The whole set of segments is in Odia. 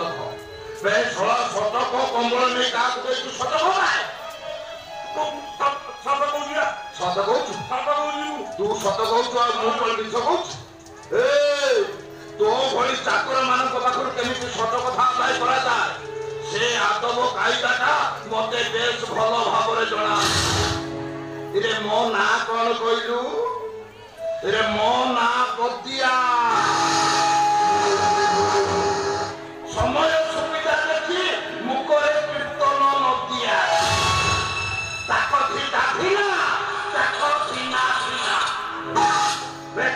ଦେଖ ବେ ଛଳା ସତକ କମ୍ବଳ ନେଇ କାହାକୁ ଦେଇଛୁ ସତକ ନାହିଁ ସତ କହୁଛି ସତ କହୁଛୁ ତୁ ସତ କହୁଛୁ ଆଉ ମୁଁ କଣ ମିଛ କହୁଛି ତୋ ଭଳି ଚାକର ମାନଙ୍କ ପାଖରୁ କେମିତି ସତ କଥା ଆଦାୟ କରାଯାଏ ସେ ଆଦବ କାଇଦାଟା ମତେ ବେଶ ଭଲ ଭାବରେ ଜଣା ରେ ମୋ ନାଁ କଣ କହିଲୁ ରେ ମୋ ନାଁ ପଦିଆ ସମୟ ସୁବିଧା ଦେଖି ମୁକରେ କୀର୍ତ୍ତନ ନଦିଆ ତାକ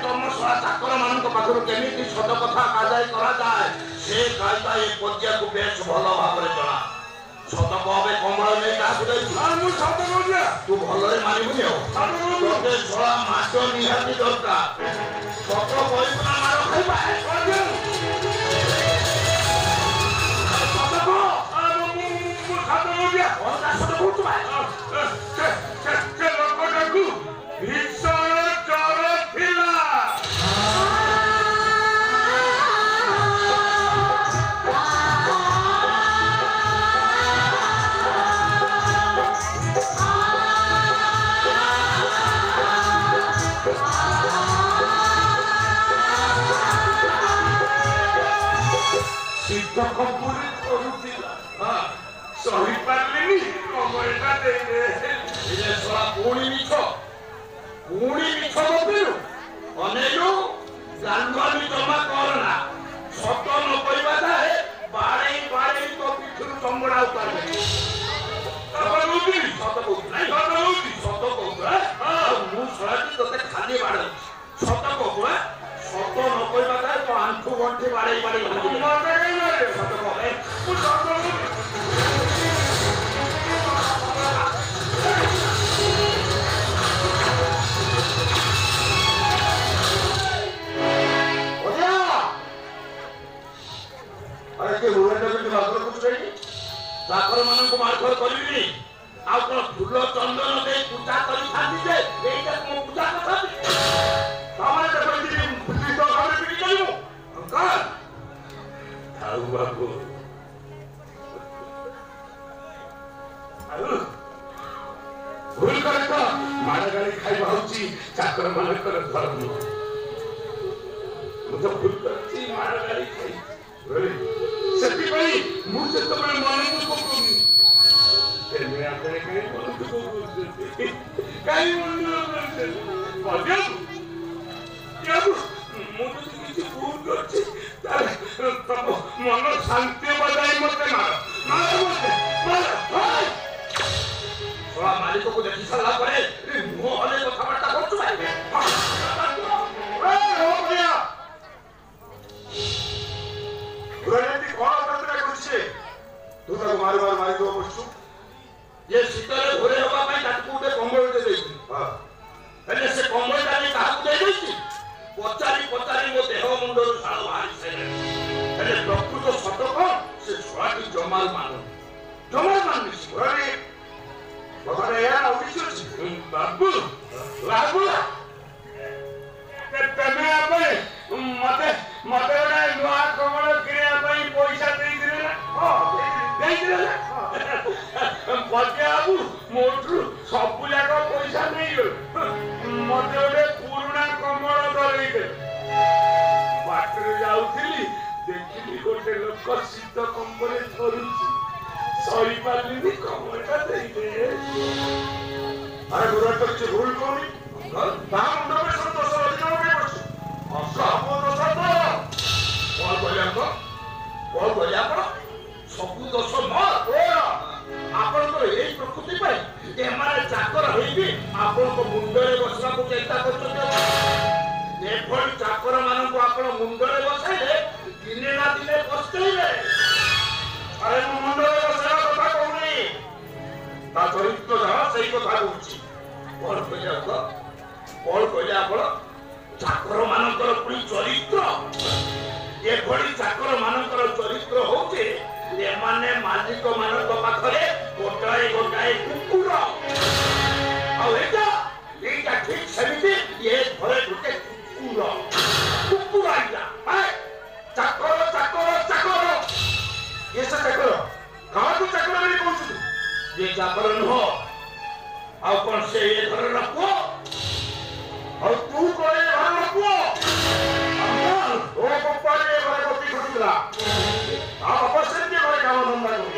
ତମ ସହ ଚାକର ମାନଙ୍କ ପାଖରୁ କେମିତି ସତ କଥା ଆଦାୟ କରାଯାଏ ସେ କାଇଦା ଏ ପଦିଆକୁ ବେଶ ଭଲ ଭାବରେ ଜଣା ସତ କବେ କମଳ ନେଇ କାହାକୁ ଦେଇଛୁ ମୁଁ ସତ କହୁଛି ତୁ ଭଲରେ ମାନିବୁନି ଆଉ ତତେ ଛଳା ମାଛ ନିହାତି ଦରକାର ସତ କହିବୁ ନା ମାର ଖାଇବା ପୁଣି ମିଛ ଗପିଲୁ ଅନେଇଲୁ ଗାଲୁଆମି ଜମା କରନା ସତ ନ କହିବା ଯାଏ ବାଡ଼େଇ ତୋ ପିଠରୁ ଚମଡ଼ା ଉତାରିବେ ସତ କହୁଛୁ ମୁଁ ଶଳାଟି ତୋତେ ଖାଲି ବାଡ଼ଉଛି ସତ କହୁ ସତ ନ କହିବା ଯାଏ ତୋ ଆଣ୍ଠୁ ଗଣ୍ଠି ବାଡ଼େଇ ସତ କହେ ଚାକର ମାନଙ୍କୁ ମାରଧର କରିବିନି ଆଉ କଣ ଫୁଲ ଚନ୍ଦନ ଦେଇ ପୂଜା କରିଥାନ୍ତି ଯେ ଏଇଟା କଣ ପୂଜା କରିଥାନ୍ତି ବାବୁ ଭୁଲ କରେ ତ ମାଡ଼ ଗାଳି ଖାଇବା ହଉଛି ଚାକର ମାନଙ୍କର ଧର୍ମ ମୁଁ ତ ଭୁଲ କରିଛି ମାଡ଼ ଗାଳି ଖାଇ ସେଥିପାଇଁ ମୁଁ ଯେତେବେଳେ ମନକୁ ପକଉନି ଆପଣ କାହିଁ ମନକୁ ମୁଁ ଯଦି କିଛି ଭୁଲ କରିଛି ତାହେଲେ ତମ ମନ ଶାନ୍ତି ବଜାଇ ମତେ ମାଲିକକୁ ଦେଖି ସାରିଲା ପରେ ମୁଁ ଅନେକ କଥାବାର୍ତ୍ତା କରୁଛୁ ତୁ ତାକୁ ମାରିଦେବ ବସଛୁ ଏ ଶୀତରେ ଘୋରେ ହେବା ପାଇଁ ତାକୁ ଗୋଟେ କମ୍ବଳଟେ ଦେଇଛି ହେଲେ ସେ କମ୍ବଳଟା ନେଇ କାହାକୁ ଦେଇଦେଇଛି ପଚାରି ମୋ ଦେହ ମୁଣ୍ଡରୁ ଶାଳ ବାହାରି ସାରିଲାଣି ହେଲେ ପ୍ରକୃତ ସତ କଣ ସେ ଛୁଆଟି ଜମାଲ ମାନୁନି ବାବୁ ତେମେ ମତେ ଗୋଟେ ନୂଆ କମଳ କିଣିବା ପାଇଁ ପଇସା ଦେଇଥିଲେ ବାବୁ ମୋଠୁ ସବୁ ଯାକ ପଇସା ନେଇଗଲେ ମତେ ଗୋଟେ ପୁରୁଣା କମଳ ଧରେଇଦେଲେ ବାଟରେ ଯାଉଥିଲି ଦେଖିଲି ଗୋଟେ ଲୋକ ଶୀତ କମ୍ବରେ ଧରୁଛି ସରିପାରିଲିନି କମଳଟା ଦେଇଦେଲେ ଆରେ ଗୁରୁବାର ତ କିଛି ଭୁଲ କରୁନି ତା ମୁଣ୍ଡରେ ସନ୍ତୋଷ ଅଧିକ ପଡୁଛି କଣ କହିଲେ ଆପଣ ସବୁ ଦୋଷ ଆପଣଙ୍କର ଏଇ ପ୍ରକୃତି ପାଇଁ ଏମାନେ ଚାକର ହେଇକି ଆପଣଙ୍କ ମୁଣ୍ଡରେ ବସିବାକୁ ଚେଷ୍ଟା କରୁଛନ୍ତି ଏଭଳି ଚାକର ମାନଙ୍କୁ ଆପଣ ମୁଣ୍ଡରେ ବସାଇଲେ ଦିନେ ନା ଦିନେ ପସ୍ତେଇବେ ଆରେ ମୁଁ ମୁଣ୍ଡରେ ବସାଇବା କଥା କହୁନି ତା ଚରିତ୍ର ଯାହା ସେଇ କଥା କହୁଛି କଣ କହିଲେ ଆପଣ ଚାକର ମାନଙ୍କର ପୁଣି ଚରିତ୍ର ଏଭଳି ଚାକର ମାନଙ୍କର ଚରିତ୍ର ହଉଛି ଏମାନେ ମାଲିକ ମାନଙ୍କ ପାଖରେ ଗୋଟାଏ କୁକୁର ଆଉ ଏଇଟା ଠିକ ସେମିତି ଏ ଘରେ ଗୋଟେ କୁକୁର ଚାକର ଚାକର ନୁହଁ ଆଉ କଣ ସେ ଏ ଘରର ପୁଅ ଆଉ ତୁ କଣ ଏ ଘରର ପୁଅ ଓ ଗୋପାଳ ଏ ଘରେ ଗତି ଘଟୁଥିଲା ଆଉ ଅବଶ୍ୟ ଟିକେ ଘରେ କାମ ଧନ୍ଦା କରୁ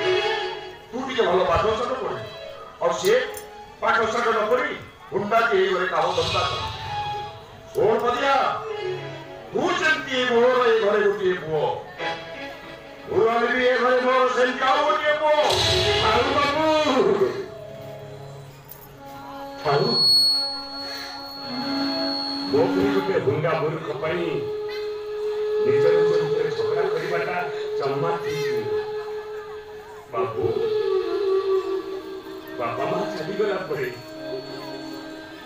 ତୁ ଟିକେ ଭଲ ପାଠ ସାଠ ପଢେ ଆଉ ସେ ପାଠ ସାଠ ନ ପଢି ଗୁଣ୍ଡା କି ଏଇ ଘରେ କାମ ଧନ୍ଦା କର ଶୋଣ ପଦିଆ ତୁ ଯେମିତି ମୋର ଏ ଘରେ ଗୋଟିଏ ପୁଅ ମୁଁ ଆଣିବି ଏ ଘରେ ମୋର ସେମିତି ଆଉ ଗୋଟିଏ ପୁଅ ଆଉ ବାବୁ ଆଉ ମୋ ପାଇଁ ଗୋଟେ ହୁଙ୍ଗା ମୂର୍ଖ ପାଇଁ ନିଜ ନିଜ ଭିତରେ ଝଗଡ଼ା କରିବାଟା ଜମା ଠିକ ନୁହେଁ ବାବୁ ବାପା ମା ଚାଲିଗଲା ପରେ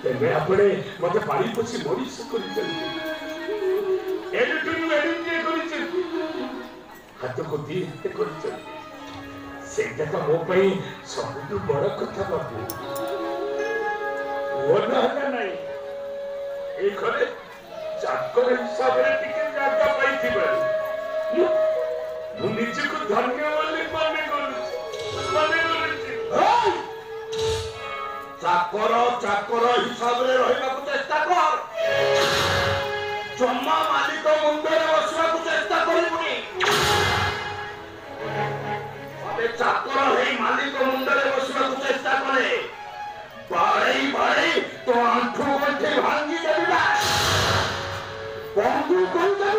ତେବେ ଆପଣ ମତେ ପାଳି ପୋଛି ମଣିଷ କରିଛନ୍ତି ଏଡ଼ିଟିଏ କରିଛନ୍ତି ହାତକୁ ଦି ହାତ କରିଛନ୍ତି ସେଇଟା ତ ମୋ ପାଇଁ ସବୁଠୁ ବଡ଼ କଥା ବାବୁ ମନ ହେଲା ନାହିଁ ଏ ଘରେ ଚାକର ହିସାବରେ ଟିକେ ଜାଗା ପାଇଥିବାରୁ ମୁଁ ନିଜକୁ ଧନ୍ୟ ବୋଲି ମନେ କରୁଛି ଚାକର ଚାକର ହିସାବରେ ରହିବାକୁ ଚେଷ୍ଟା କର ଜମା ମାଲିକ ମୁଣ୍ଡରେ ବସିବାକୁ ଚେଷ୍ଟା କରିବୁନି ଚାକର ହେଇ ମାଲିକ ମୁଣ୍ଡରେ ବସିବାକୁ ଚେଷ୍ଟା କରେ ବାଡ଼େଇ ବାଡ଼େଇ ତୋ ଆଣ୍ଠୁ ଗଣ୍ଠି ଭାଙ୍ଗି ଦେବି ବନ୍ଧୁ କହିଲେ